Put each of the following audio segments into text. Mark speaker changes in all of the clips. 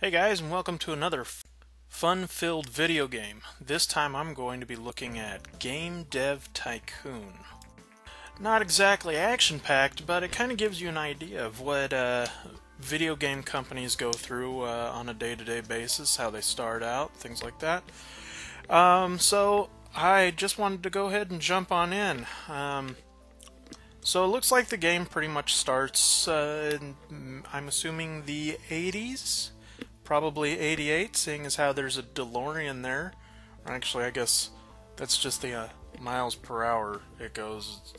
Speaker 1: Hey guys, and welcome to another fun-filled video game. This time I'm going to be looking at Game Dev Tycoon. Not exactly action-packed, but it kind of gives you an idea of what video game companies go through on a day-to-day basis, how they start out, things like that. So I just wanted to go ahead and jump on in. So it looks like the game pretty much starts, I'm assuming the 80s? Probably 88, seeing as how there's a DeLorean there. Actually, I guess that's just the miles per hour it goes.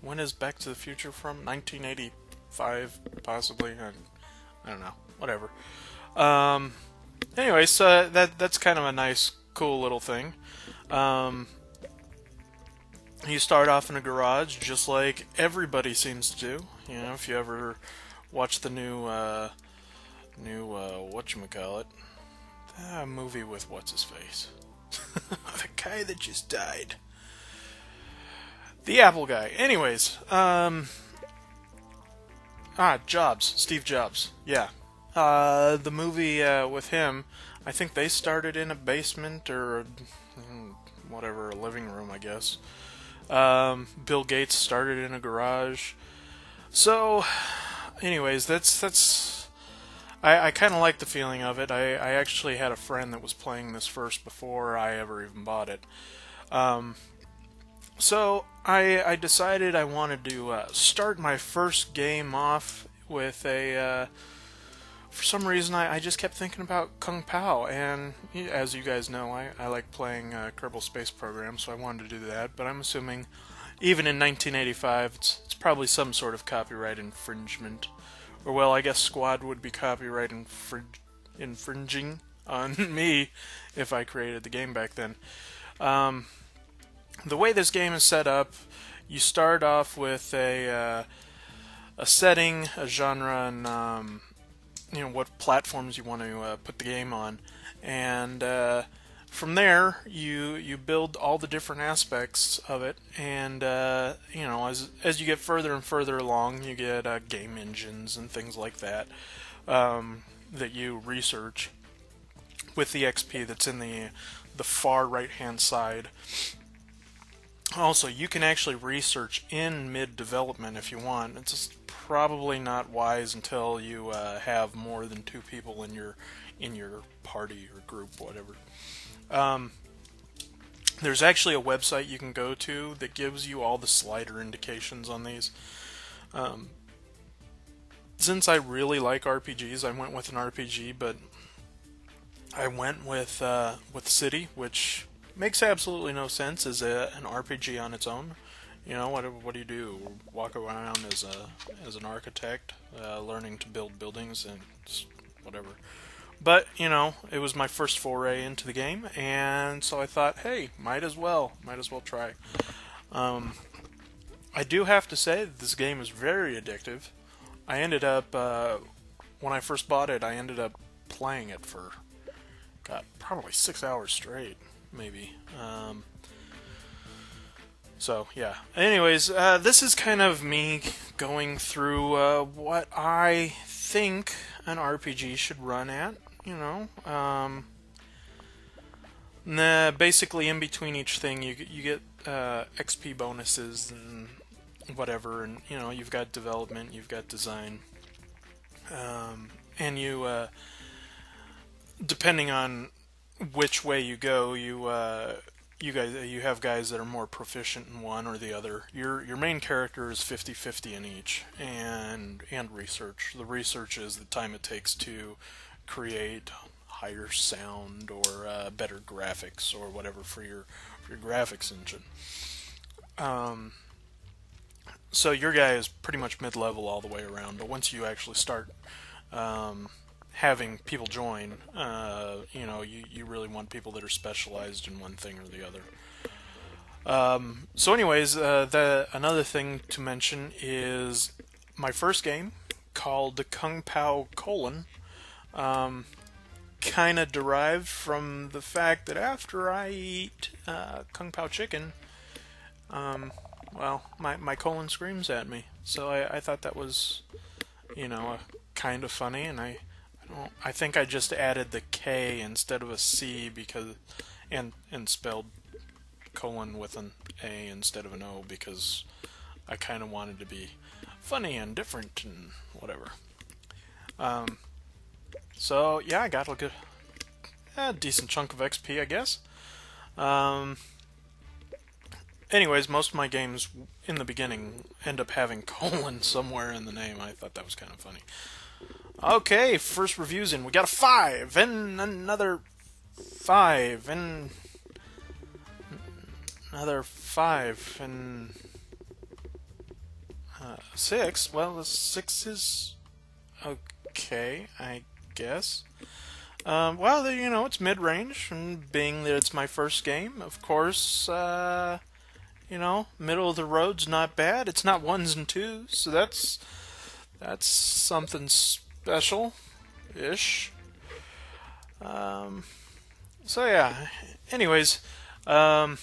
Speaker 1: When is Back to the Future from? 1985, possibly? I don't know. Whatever. Anyway, so that's kind of a nice, cool little thing. You start off in a garage, just like everybody seems to do. You know, if you ever watch the new whatchamacallit, movie with what's-his-face? The guy that just died. The Apple guy. Anyways, Jobs. Steve Jobs. Yeah. The movie with him, I think they started in a basement or whatever, a living room, I guess. Bill Gates started in a garage. So, anyways, I kind of like the feeling of it. I actually had a friend that was playing this first before I ever even bought it. So I decided I wanted to start my first game off with a... for some reason, I just kept thinking about Kung Pao, and as you guys know, I like playing Kerbal Space Program, so I wanted to do that, but I'm assuming even in 1985, it's probably some sort of copyright infringement. Or, well, I guess Squad would be copyright infringing on me if I created the game back then. The way this game is set up, you start off with a setting, a genre, and what platforms you want to put the game on, and from there you build all the different aspects of it, and as you get further and further along, you get game engines and things like that that you research with the XP that's in the far right hand side. Also, you can actually research in mid-development if you want. It's just probably not wise until you have more than 2 people in your party or group, whatever. There's actually a website you can go to that gives you all the slider indications on these. Since I really like RPGs, I went with an RPG, but I went with City, which makes absolutely no sense as an RPG on its own. You know, what do you do? Walk around as an architect, learning to build buildings and whatever. But, it was my first foray into the game, and so I thought, hey, might as well try. I do have to say that this game is very addictive. I ended up, when I first bought it, I ended up playing it for, probably 6 hours straight, maybe. So, yeah. Anyways, this is kind of me going through what I think an RPG should run at, basically in between each thing you get XP bonuses and whatever, and you've got development, you've got design, and you depending on which way you go, you have guys that are more proficient in one or the other. Your main character is 50-50 in each, and research. The research is the time it takes to create higher sound or better graphics or whatever for your graphics engine. So your guy is pretty much mid-level all the way around, but once you actually start having people join, you really want people that are specialized in one thing or the other. So anyways, another thing to mention is my first game, called Kung Pao : kind of derived from the fact that after I eat Kung Pao chicken, well, my colon screams at me. So I thought that was, kind of funny, and I I think I just added the K instead of a C because, and spelled colon with an A instead of an O because I kind of wanted to be funny and different and whatever. So yeah, I got a decent chunk of XP, I guess. Anyways, most of my games in the beginning end up having colon somewhere in the name. I thought that was kind of funny. Okay, first reviews in. We got a 5 and another 5 and another 5 and 6. Well, the 6 is okay, I guess. Well, you know, it's mid-range, and being that it's my first game, of course, you know, middle of the road's not bad. It's not 1s and 2s, so that's something special-ish. So yeah. Anyways, the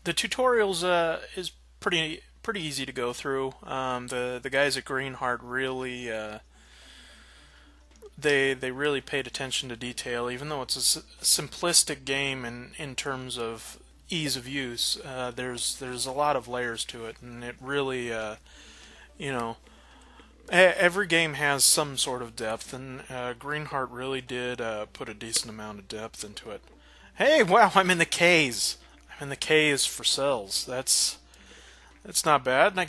Speaker 1: tutorials is pretty easy to go through. The guys at Greenheart really they really paid attention to detail, even though it's a simplistic game in terms of ease of use. There's a lot of layers to it, and it really you know, every game has some sort of depth, and Greenheart really did put a decent amount of depth into it. Hey, wow, I'm in the K's. I'm in the K's for cells. That's not bad. And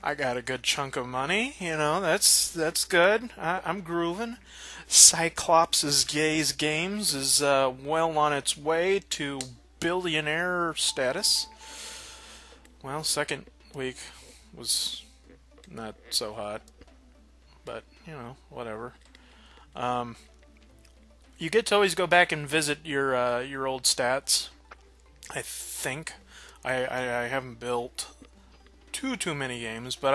Speaker 1: I got a good chunk of money. You know, that's good. I'm grooving. Cyclops' Games is well on its way to billionaire status. Well, second week was not so hot, but you know, whatever. You get to always go back and visit your old stats. I think I haven't built too many games, but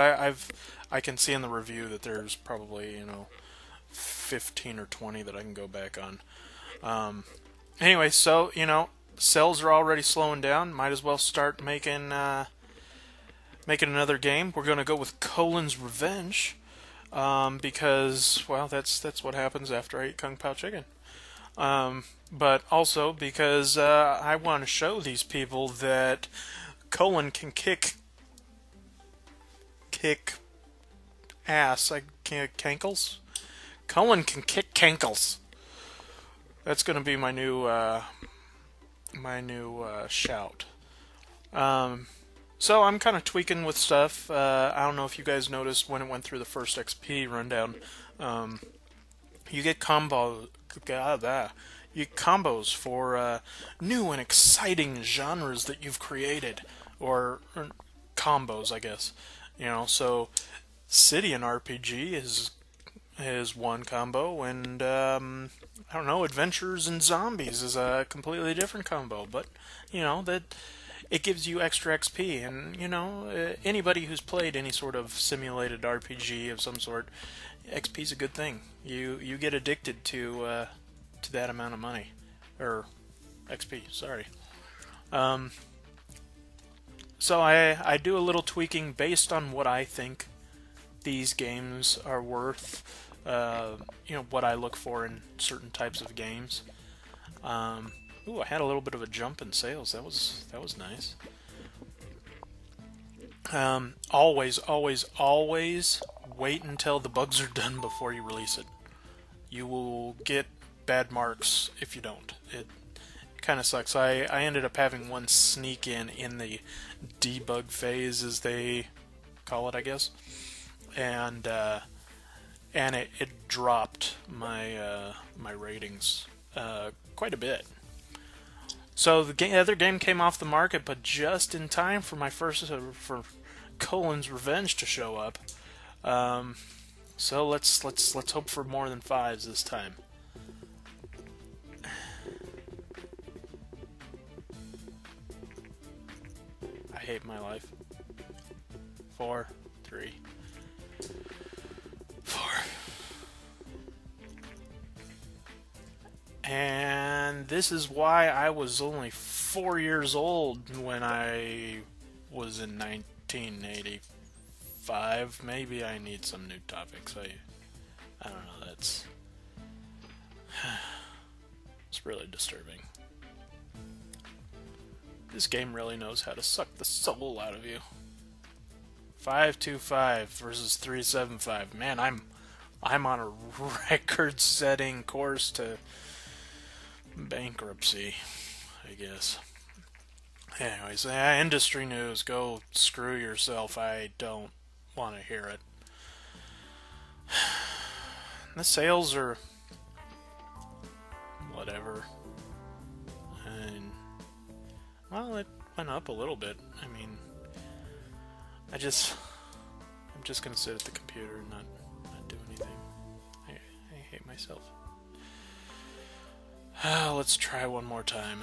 Speaker 1: I can see in the review that there's probably, you know, 15 or 20 that I can go back on. Anyway, so you know, cells are already slowing down. Might as well start making another game. We're gonna go with Colin's Revenge, because well, that's what happens after I eat Kung Pao chicken. But also because I want to show these people that Colin can kick ass. I can't cankles. Colin can kick cankles. That's going to be my new shout. So I'm kind of tweaking with stuff. I don't know if you guys noticed when it went through the first XP rundown. You get combos for new and exciting genres that you've created, or combos, I guess. You know, so City and RPG is one combo, and I don't know, Adventures and Zombies is a completely different combo. But you know that it gives you extra XP, and you know, anybody who's played any sort of simulated RPG of some sort, XP is a good thing. You get addicted to that amount of money, or XP. Sorry. So I do a little tweaking based on what I think these games are worth. You know, what I look for in certain types of games. Ooh, I had a little bit of a jump in sales. That was nice. Always wait until the bugs are done before you release it. You will get bad marks if you don't. It kind of sucks. I ended up having one sneak in the debug phase, as they call it, I guess, and it dropped my my ratings quite a bit. So the other game came off the market, but just in time for my first for Colin's Revenge to show up. So let's hope for more than 5s this time. I hate my life. 4, 3, 4. And this is why I was only 4 years old when I was in 1985. Maybe I need some new topics. I don't know. It's really disturbing. This game really knows how to suck the soul out of you. 525 versus 375. Man, I'm on a record-setting course to bankruptcy, I guess. Anyways, industry news. Go screw yourself. I don't want to hear it. The sales are whatever. And, well, it went up a little bit. I mean, I'm just gonna sit at the computer and not do anything. I hate myself. Let's try one more time.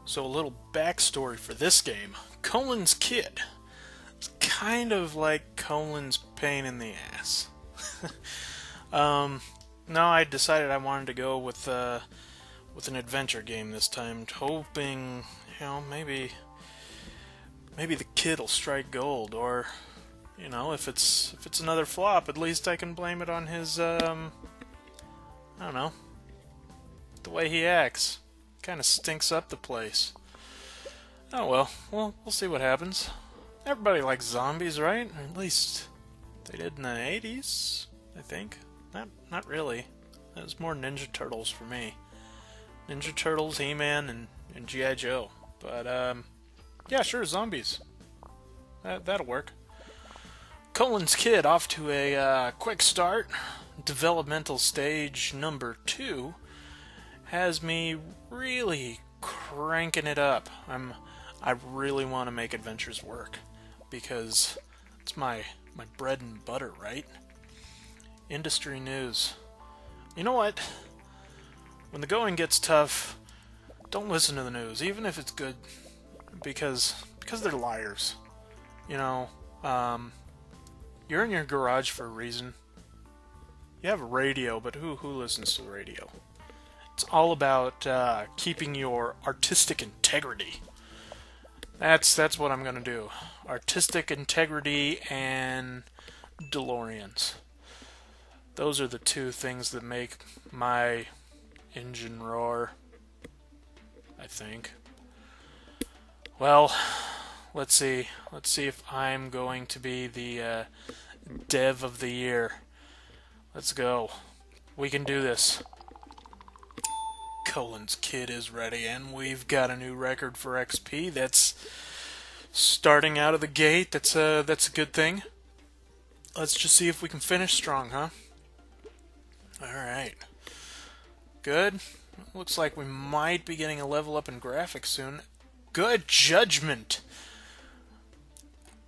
Speaker 1: So a little backstory for this game. Colin's kid. It's kind of like Colin's pain in the ass. No, I decided I wanted to go with an adventure game this time, hoping, you know, maybe the kid will strike gold, or, you know, if it's another flop, at least I can blame it on his I don't know, the way he acts. Kind of stinks up the place. Oh well, we'll see what happens. Everybody likes zombies, right? Or at least they did in the 80s, I think. Not really. It was more Ninja Turtles for me. Ninja Turtles, He-Man, and G.I. Joe. But, yeah, sure, zombies. That'll work. Colin's Kid off to a quick start. Developmental stage number 2 has me really cranking it up. I really want to make adventures work because it's my bread and butter, right? Industry news. You know what? When the going gets tough, don't listen to the news, even if it's good, because they're liars. You know, you're in your garage for a reason. You have a radio, but who listens to the radio? It's all about keeping your artistic integrity. That's what I'm gonna do. Artistic integrity and DeLoreans. Those are the two things that make my engine roar, I think. Well, let's see. Let's see if I'm going to be the dev of the year. Let's go. We can do this. Colin's Kid is ready, and we've got a new record for XP. That's starting out of the gate. That's a good thing. Let's just see if we can finish strong, huh? Alright. Good. Looks like we might be getting a level up in graphics soon. Good judgment!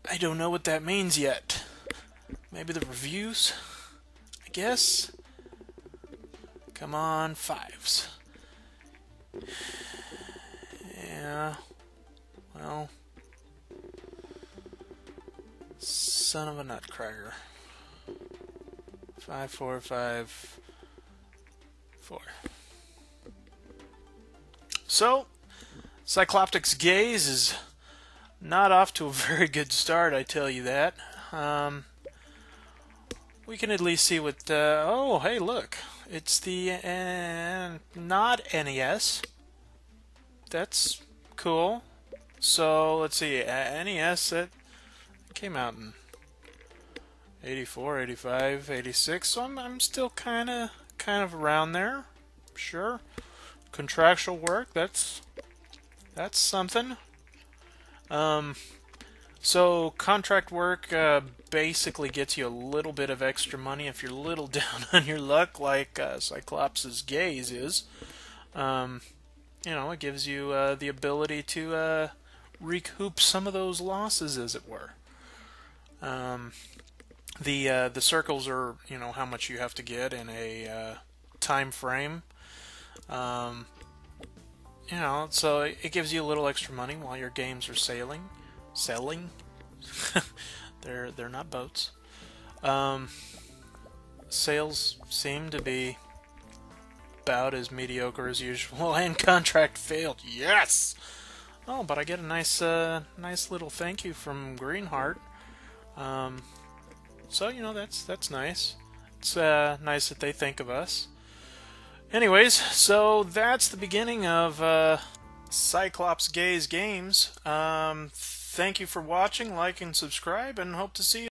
Speaker 1: I don't know what that means yet. Maybe the reviews? I guess? Come on, 5s. Yeah. Well. Son of a nutcracker. 5, 4, 5, 4. So, Cycloptic's Gaze is not off to a very good start, I tell you that. We can at least see what... oh, hey, look. It's the... not NES. That's cool. So, let's see. NES, that came out in 84, 85, 86. So I'm still kind of around there. Sure. Contractual work, that's something. So contract work basically gets you a little bit of extra money if you're a little down on your luck, like Cyclops' Gaze is. You know, it gives you the ability to recoup some of those losses, as it were. The circles are, you know, how much you have to get in a time frame. You know, so it gives you a little extra money while your games are selling. They're not boats. Sales seem to be about as mediocre as usual, and contract failed. Yes. Oh, but I get a nice little thank you from Greenheart. So you know that's nice. It's nice that they think of us. Anyways, so that's the beginning of Cyclops Gaze Games. Thank you for watching, like, and subscribe, and hope to see you